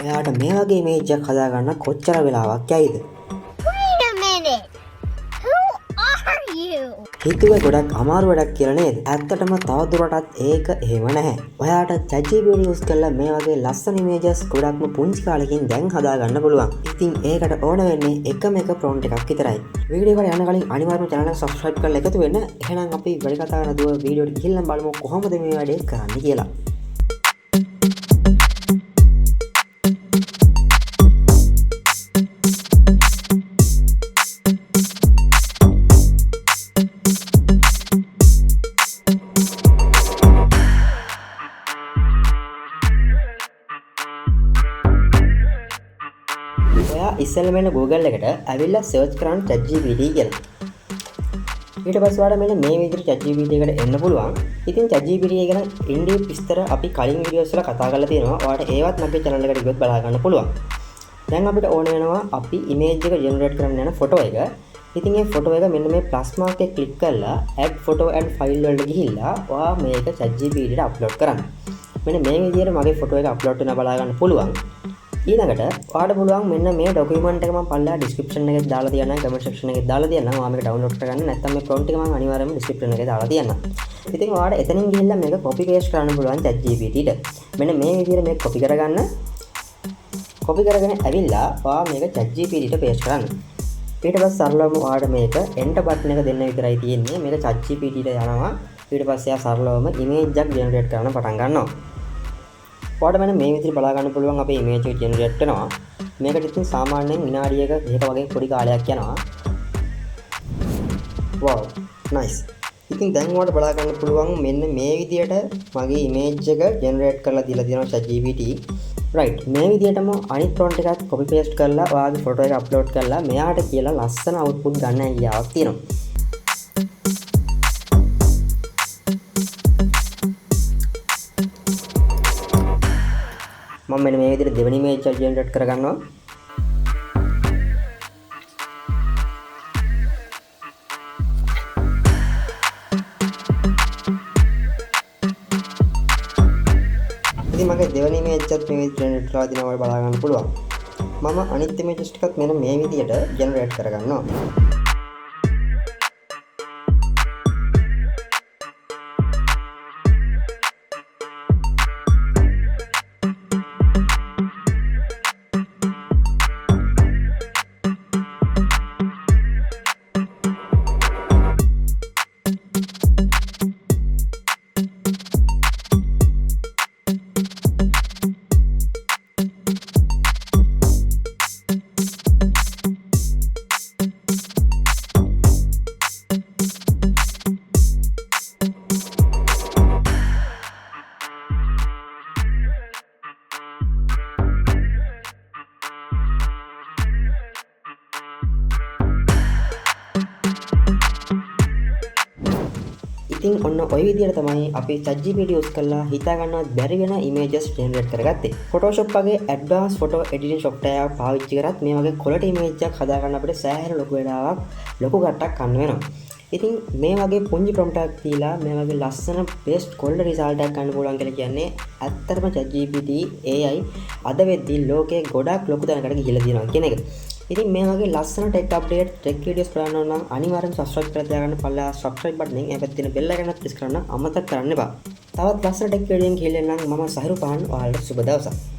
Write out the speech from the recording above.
ඔයාට මේ වගේ ඉමේජ් එකක් හදාගන්න කොච්චර වෙලාවක් යයිද? Wait a minute. Who are you? හිතුවේ ගොඩක් අමාරු වැඩක් කියලා නේද? ඇත්තටම තවදුරටත් ඒක එහෙම නැහැ. ඔයාට ChatGPT use කරලා මේ වගේ ලස්සන ඉමේජස් ගොඩක්ම පුංචි කාලෙකින් දැන් හදාගන්න පුළුවන්. ඉතින් ඒකට ඕන වෙන්නේ එකම එක prompt එකක් විතරයි. වීඩියෝ එකට යන කලින් අනිවාර්යයෙන්ම channel එක subscribe කරලා එකතු වෙන්න. එහෙනම් අපි වැඩි කතා නැතුව වීඩියෝට ගිහිල්ලා බලමු කොහොමද මේ වැඩේ කරන්නේ කියලා. ඉස්සෙල්ලා මෙන්න Google එකට ඇවිල්ලා search කරන්න ChatGPT කියලා. ඊට පස්සේ ඔයාලා මෙන්න මේ විදිහට ChatGPT එකට එන්න පුළුවන්. ඉතින් ChatGPT ගැන in depth විස්තර අපි කලින් වීඩියෝස් වල කතා කරලා තියෙනවා. ඔයාලට ඒවත් මගේ channel එකට ගියොත් බලා ගන්න පුළුවන්. දැන් අපිට ඕන වෙනවා අපි image එක generate කරන්න යන photo එක. ඉතින් මේ photo එක මෙන්න මේ plus mark එක click කරලා add photo and file වලට ගිහිල්ලා ඔයා මේක ChatGPT එකට upload කරන්න. මෙන්න මේ විදිහට මගේ photo එක upload වෙනවා බලා ගන්න පුළුවන්. ඊළඟට ඔයාලට පුළුවන් මෙන්න මේ ડોකියුමන්ට් එක මම පල්ලා description එකේ දාලා තියන්නම් comment section එකේ දාලා තියන්නම් ඔයා මේක download කරගන්න නැත්නම් මේ prompt එක මම අනිවාර්යයෙන්ම description එකේ දාලා තියන්නම්. ඉතින් ඔයාලට එතනින් ගිහිල්ලා මේක copy paste කරන්න පුළුවන් ChatGPT ට. මෙන්න මේ විදිහට මේක copy කරගන්න. copy කරගෙන ඇවිල්ලා ඔයා මේක ChatGPT ට paste කරන්න. ඊට පස්සේ සරලවම ඔයාලට මේක enter button එක දෙන්න විතරයි තියෙන්නේ. මේක ChatGPT ට යනවා. ඊට පස්සේ ආ සරලවම image එකක් generate කරන්න පටන් ගන්නවා. ඔයාලට මෙන්න මේ විදිහට බලා ගන්න පුළුවන් අපේ image එක generate වෙනවා. මේකට ඉතින් සාමාන්‍යයෙන් විනාඩියක දෙක වගේ පොඩි කාලයක් යනවා. wow nice. ඉතින් දැන් ඔයාලට බලා ගන්න පුළුවන් මෙන්න මේ විදිහට මගේ image එක generate කරලා දීලා තියෙනවා ChatGPT. right මේ විදිහටම අනිත් prompt එකත් copy paste කරලා ඔයාගේ photo එක upload කරලා මෙයාට කියලා ලස්සන output ගන්න හැකියාවක් තියෙනවා. මම මෙන්න මේ විදිහට දෙවෙනි image එක generate කරගන්නවා. ඉතින් මගේ දෙවෙනි image එකත් මේ විදිහට generate කරලා දිනවා වල බලා ගන්න පුළුවන්. මම අනිත් images ටිකත් මෙන්න මේ විදිහට generate කරගන්නවා. ඉතින් ඔන්න ඔය විදිහට තමයි අපි ChatGPT use කරලා හිතා ගන්නවත් බැරි වෙන images generate කරගත්තේ. Photoshop වගේ advanced photo editing software එකක් පාවිච්චි කරත් මේ වගේ quality image එකක් හදාගන්න අපිට සෑහෙන ලොකු වෙලාවක් ලොකු ගැටයක් ගන්න වෙනවා. ඉතින් මේ වගේ පුංචි prompt එකක් දීලා මේ වගේ ලස්සන best quality result එකක් ගන්න පුළුවන් කියලා කියන්නේ ඇත්තටම ChatGPT AI අද වෙද්දී ලෝකේ ගොඩක් ලොකු තැනකට ගිහිල්ලා තියෙනවා කියන එක. ඉතින් මේ වගේ ලස්සන tech update tech videos බලන්න ඕන නම් අනිවාර්යෙන් subscribe කරලා තියාගන්න පල්ලා subscribe button එකෙන් එපැත්තේ තියෙන bell icon එක press කරන්න අමතක කරන්න එපා. තවත් ලස්සන tech video එකකින් ගිහින් එන්නම් මම සහිරු පහන් ඔයාලට සුබ දවසක්.